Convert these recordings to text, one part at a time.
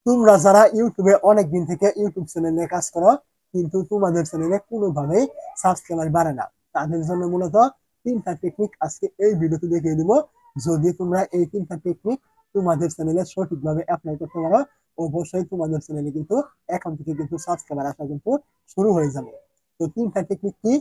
তোমরা যারা ইউটিউবে অনেক দিন থেকে ইউটিউব চ্যানেলে কাজ করো কিন্তু তোমাদের চ্যানেলে কোনোভাবেই সাবস্ক্রাইবার বাড়ে না, তাদের জন্য মূলত তিনটা টেকনিক আজকে এই ভিডিওতে দেখিয়ে দিব। যদি তোমরা এই তিনটা টেকনিক তোমাদের চ্যানেলে সঠিকভাবে অ্যাপ্লাই করতে পারো, অবশ্যই তোমাদের চ্যানেলে কিন্তু এখন থেকে কিন্তু সাবস্ক্রাইবার আসা কিন্তু শুরু হয়ে যাবে। তো তিনটা টেকনিক কি?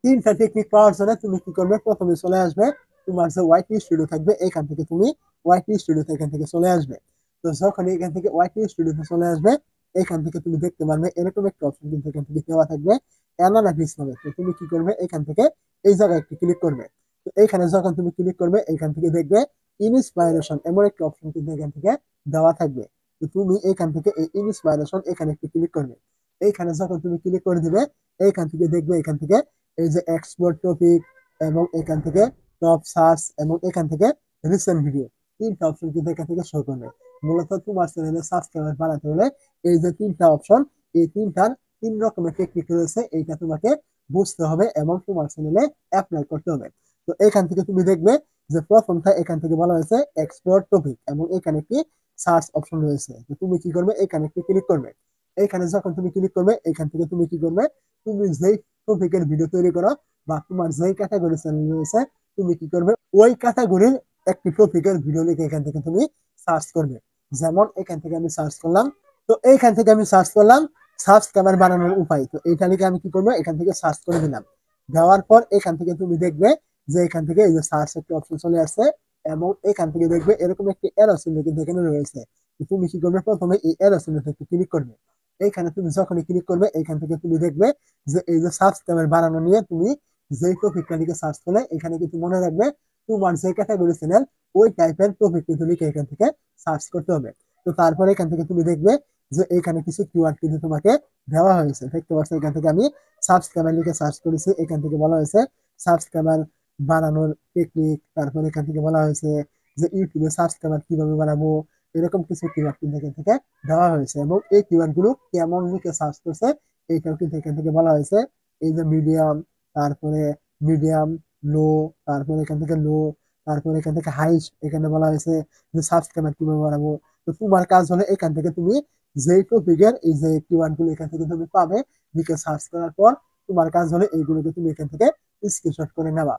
তিনটা টেকনিক পাওয়ার জন্য তুমি কি করবে? প্রথমে চলে আসবে তোমার যে ওয়াইটি স্টুডিও থাকবে, এখান থেকে তুমি ওয়াইটি স্টুডিওতে এখান থেকে চলে আসবে। তো যখন এখান থেকে ওয়াইটি স্টুডিওতে চলে আসবে, এখান থেকে তুমি দেখতে পারবে এরকম একটা অপশন কিন্তু এখান থেকে দেওয়া থাকবে অ্যানালাইসিস নামে। তো তুমি কি করবে? এখান থেকে এই জায়গায় একটু ক্লিক করবে। তো এইখানে যখন তুমি ক্লিক করবে, এখান থেকে দেখবে ইনস্পাইরেশন এমন একটা অপশন কিন্তু এখান থেকে দেওয়া থাকবে। তো তুমি এখান থেকে এই ইনস্পাইরেশন এখানে একটু ক্লিক করবে। এইখানে যখন তুমি ক্লিক করে দিবে, এইখান থেকে দেখবে এখান থেকে এই যে এক্সপোর্ট টপিক এবং এখান থেকে টপ সার্চ এবং এখান থেকে রিসেন্ট ভিডিও, তিনটা অপশন কিন্তু এখান থেকে শো করবে। মূলত তোমার চ্যানেলে সাবস্ক্রাইবার বাড়াতে হলে এই যে তিনটা অপশন, এই তিনটার তিন রকমের টেকনিক রয়েছে, এইটা তোমাকে বুঝতে হবে এবং তোমার চ্যানেলে অ্যাপ্লাই করতে হবে। তো এখান থেকে তুমি দেখবে যে প্রথমটা এখান থেকে বলা হয়েছে এক্সপোর্ট টপিক এবং এখানে একটি সার্চ অপশন রয়েছে। তো তুমি কি করবে? এখানে একটি ক্লিক করবে। এখানে যখন তুমি ক্লিক করবে, এখান থেকে তুমি কি করবে? তুমি যেই টপিকের ভিডিও তৈরি করো বা তোমার যেই ক্যাটাগরি চ্যানেল রয়েছে, তুমি কি করবে? ওই ক্যাটাগরির একটি টপিকের ভিডিও লিখে এখান থেকে তুমি সার্চ করবে। যেমন এখান থেকে আমি সার্চ করলাম, তো এইখান থেকে আমি সার্চ করলাম সাবস্ক্রাইবার বানানোর উপায়। তো এইটা লিখে আমি কি করবো? এখান থেকে সার্চ করে দিলাম। দেওয়ার পর এখান থেকে তুমি দেখবে যে এখান থেকে এই যে সার্চ একটি অপশন চলে আসছে এবং এখান থেকে দেখবে এরকম একটি এরো চিহ্ন কিন্তু এখানে রয়েছে। তো তুমি কি করবে? প্রথমে এই এরো চিহ্নতে ক্লিক করবে। এইখানে তুমি যখনই ক্লিক করবে, এখান থেকে তুমি দেখবে যে এই যে সাবস্ক্রাইবার বানানো নিয়ে তুমি যে টপিকটা লিখে সার্চ করলে, এখানে কিন্তু মনে রাখবে তোমার যে ক্যাটাগরি চ্যানেল ওই টাইপের টপিক কিন্তু লিখে এখান থেকে সার্চ করতে হবে। তো তারপরে এখান থেকে তুমি দেখবে যে এখানে কিছু কিওয়ার্ড কিন্তু তোমাকে দেওয়া হয়েছে। দেখতে পাচ্ছ এখান থেকে আমি সাবস্ক্রাইবার লিখে সার্চ করেছি, এখান থেকে বলা হয়েছে সাবস্ক্রাইবার বানানোর টেকনিক। তারপরে এখান থেকে বলা হয়েছে যে ইউটিউবে সাবস্ক্রাইবার কিভাবে বানাবো, এরকম কিছু কিওয়ার্ড কিন্তু এখান থেকে দেওয়া হয়েছে এবং এই কিওয়ার্ড গুলো কেমন লিখে সার্চ করছে এইটাও কিন্তু এখান থেকে বলা হয়েছে। এই যে মিডিয়াম, তারপরে মিডিয়াম, লো, তারপরে এখান থেকে লো, তারপরে এখান থেকে হাই, এখানে বলা হয়েছে যে সাবস্ক্রাইবার কিভাবে বানাবো। তো তোমার কাজ হলে এখান থেকে তুমি যে টপিকের এই যে কিওয়ার্ড গুলো এখান থেকে তুমি পাবে, লিখে সার্চ করার পর তোমার কাজ হলে এইগুলোকে তুমি এখান থেকে স্ক্রিনশট করে নেওয়া।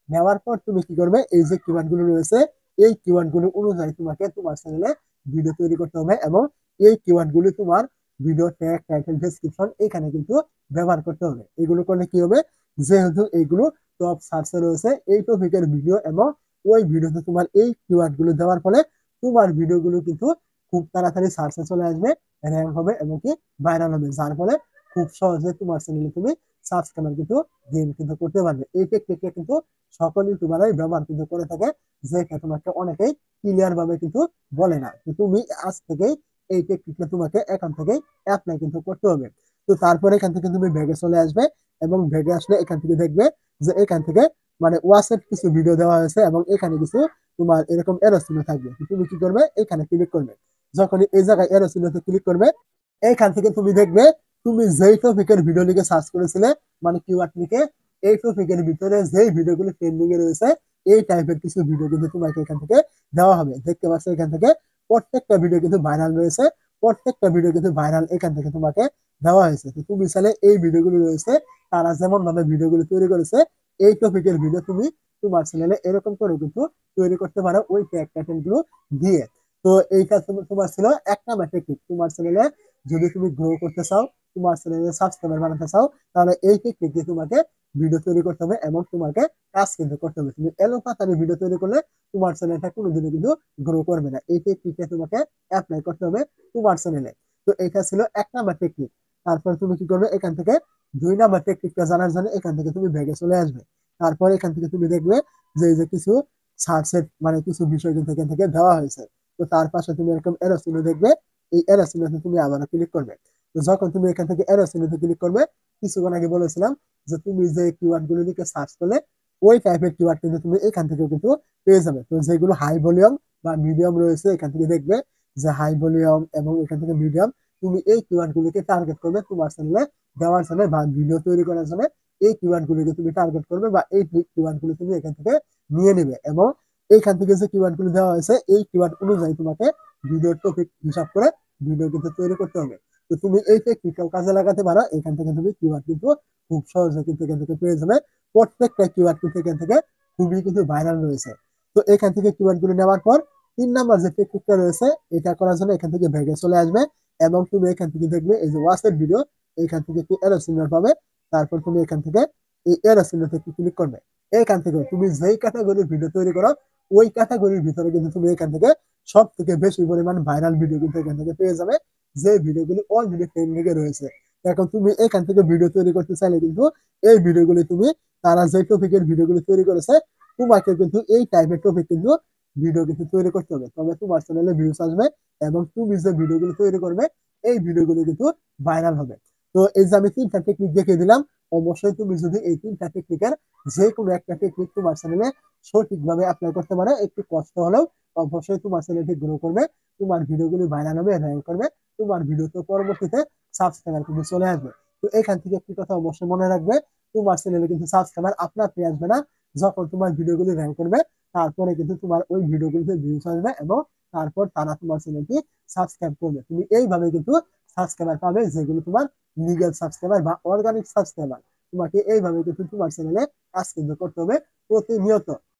নেওয়ার পর তুমি কি করবে? এই যে কিওয়ার্ড গুলো রয়েছে, এই কিওয়ার্ড গুলো অনুযায়ী তোমাকে তোমার চ্যানেলে ভিডিও তৈরি করতে হবে এবং এই কিওয়ার্ড গুলো তোমার ভিডিও ট্যাগ, টাইটেল, ডেসক্রিপশন এখানে কিন্তু ব্যবহার করতে হবে। এগুলো করলে কি হবে? যেহেতু এইগুলো টপ সার্চে রয়েছে এই টপিকের ভিডিও এবং ওই ভিডিওতে তোমার এই কিওয়ার্ড গুলো দেওয়ার ফলে তোমার ভিডিওগুলো কিন্তু খুব তাড়াতাড়ি সার্চে চলে আসবে, র্যাঙ্ক হবে এবং কি ভাইরাল হবে, যার ফলে খুব সহজে তোমার চ্যানেলে তুমি সাবস্ক্রাইবার কিন্তু গেইন কিন্তু করতে পারবে। এই টেকনিকটা কিন্তু সকল ইউটিউবারই ব্যবহার কিন্তু করে থাকে, যেটা তোমাকে অনেকেই ক্লিয়ার ভাবে কিন্তু বলে না। তো তুমি আজ থেকেই এই টেকনিকটা তোমাকে এখন থেকেই অ্যাপ্লাই কিন্তু করতে হবে। তো তারপরে এখান থেকে তুমি ভেগে চলে আসবে এবং ভেগে আসলে এখান থেকে দেখবে যে এখান থেকে মানে ওয়াচের কিছু ভিডিও দেওয়া হয়েছে এবং এখানে কিছু তোমার এরকম এরো চিহ্ন থাকবে। তুমি কি করবে? এখানে ক্লিক করবে। যখন এই জায়গায় এরো চিহ্নতে ক্লিক করবে, এইখান থেকে তুমি দেখবে তুমি যেই টপিকের ভিডিও লিখে সার্চ করেছিলে, মানে কিওয়ার্ড লিখে, এই টপিকের ভিতরে যেই ভিডিওগুলো ট্রেন্ডিং এ রয়েছে এই টাইপের কিছু ভিডিও কিন্তু তোমাকে এখান থেকে দেওয়া হবে। দেখতে পাচ্ছ এখান থেকে প্রত্যেকটা ভিডিও কিন্তু ভাইরাল রয়েছে, প্রত্যেকটা ভিডিও কিন্তু ভাইরাল এখান থেকে তোমাকে দেওয়া হয়েছে। তো তুমি চাইলে এই ভিডিওগুলো রয়েছে তারা যেমন ভাবে ভিডিওগুলো তৈরি করেছে এই টপিকের ভিডিও তুমি তোমার চ্যানেলে এরকম করে কিন্তু তৈরি করতে পারো ওই ট্যাগ টাইটেল গুলো দিয়ে। তো এইটা তোমার ছিল এক নাম্বার টেকনিক। তোমার চ্যানেলে যদি তুমি গ্রো করতে চাও, তোমার চ্যানেলে সাবস্ক্রাইবার বানাতে চাও, তাহলে এই টেকনিক দিয়ে তোমাকে ভিডিও তৈরি করতে হবে এবং তোমাকে কাজ কিন্তু করতে হবে। তুমি এলোপাতাড়ি ভিডিও তৈরি করলে তোমার চ্যানেলটা কোনোদিনও কিন্তু গ্রো করবে না। এই টেকনিকটা তোমাকে অ্যাপ্লাই করতে হবে তোমার চ্যানেলে। তো এটা ছিল এক নাম্বার টেকনিক। তারপর তুমি কি করবে? এখান থেকে দুই নাম্বার টেকনিকটা জানার জন্য এখান থেকে তুমি ভেগে চলে আসবে। তারপর এখান থেকে তুমি দেখবে যে এই যে কিছু সার্চের মানে কিছু বিষয় কিন্তু এখান থেকে দেওয়া হয়েছে। তো তার পাশে তুমি এরকম এরো চিহ্ন দেখবে, এই এরো চিহ্নতে তুমি আবারও ক্লিক করবে। তো যখন তুমি এখান থেকে এরো চিহ্নতে ক্লিক করবে, কিছুক্ষণ আগে বলেছিলাম যে তুমি যে কিওয়ার্ড গুলো লিখে সার্চ করলে ওই টাইপের কিওয়ার্ড কিন্তু তুমি এখান থেকেও কিন্তু পেয়ে যাবে। তো যেগুলো হাই ভলিউম বা মিডিয়াম রয়েছে এখান থেকে দেখবে যে হাই ভলিউম এবং এখান থেকে মিডিয়াম, তুমি এই কিওয়ার্ড গুলিকে টার্গেট করবে তোমার চ্যানেলে দেওয়ার জন্য বা ভিডিও তৈরি করার জন্য। এই কিওয়ার্ড গুলিকে তুমি টার্গেট করবে বা এই কিওয়ার্ড গুলো তুমি এখান থেকে নিয়ে নেবে এবং এইখান থেকে যে কিওয়ার্ড গুলো দেওয়া হয়েছে এই কিওয়ার্ড অনুযায়ী তোমাকে ভিডিওর টপিক হিসাব করে ভিডিও কিন্তু তৈরি করতে হবে। তো তুমি এই টেকনিকটাও কাজে লাগাতে পারো। এখান থেকে তুমি কিওয়ার্ড কিন্তু খুব সহজে কিন্তু এখান থেকে পেয়ে যাবে। প্রত্যেকটা কিওয়ার্ড কিন্তু এখান থেকে খুবই কিন্তু ভাইরাল রয়েছে। তো এখান থেকে কিওয়ার্ড গুলো নেওয়ার পর ৩ নাম্বার যে টেকনিকটা রয়েছে এটা করার জন্য এখান থেকে ব্যাগে চলে আসবে এবং তুমি এখান থেকে দেখবে এই যে ওয়াচের ভিডিও এখান থেকে একটি এরো সিগন্যাল পাবে। তারপর তুমি এখান থেকে এই এরো সিগন্যালতে ক্লিক করবে। এখান থেকে তুমি যেই ক্যাটাগরির ভিডিও তৈরি করো ওই ক্যাটাগরির ভিতরে কিন্তু তুমি এখান থেকে সব থেকে বেশি পরিমাণ ভাইরাল ভিডিও কিন্তু এখান থেকে পেয়ে যাবে, যে ভিডিওগুলি অলরেডি ট্রেন্ডিং এ রয়েছে। এখন তুমি এখান থেকে ভিডিও তৈরি করতে চাইলে কিন্তু এই ভিডিওগুলি তুমি তারা যে টপিকের ভিডিওগুলি তৈরি করেছে তোমাকে কিন্তু এই টাইপের টপিক কিন্তু ভিডিও কিন্তু তৈরি করতে হবে, তবে তোমার চ্যানেলে ভিউজ আসবে এবং তুমি যে ভিডিওগুলো তৈরি করবে এই ভিডিওগুলো কিন্তু ভাইরাল হবে। তো এই যে আমি 3টা টেকনিক দেখিয়ে দিলাম, অবশ্যই তুমি যদি এই 3টা টেকনিকের যে কোনো একটা টেকনিক তোমার চ্যানেলে সঠিকভাবে অ্যাপ্লাই করতে পারো, একটু কষ্ট হলেও অবশ্যই তোমার চ্যানেলটি গ্রো করবে, তোমার ভিডিওগুলি ভাইরাল হবে, র্যাঙ্ক করবে, তোমার ভিডিওতে পরবর্তীতে সাবস্ক্রাইবার কিন্তু চলে আসবে। তো এখান থেকে একটি কথা অবশ্যই মনে রাখবে, তোমার চ্যানেলে কিন্তু সাবস্ক্রাইবার আপনা আপনি আসবে না, যখন তোমার ভিডিওগুলি র্যাঙ্ক করবে তারপরে কিন্তু তোমার ওই ভিডিওগুলিতে ভিউজ আসবে এবং তারপর তারা তোমার চ্যানেলটি সাবস্ক্রাইব করবে। তুমি এইভাবে কিন্তু সাবস্ক্রাইবার পাবে যেগুলো তোমার লিগ্যাল সাবস্ক্রাইবার বা অর্গানিক সাবস্ক্রাইবার। তোমাকে এইভাবে কিন্তু তোমার চ্যানেলে কাজ কিন্তু করতে হবে প্রতিনিয়ত।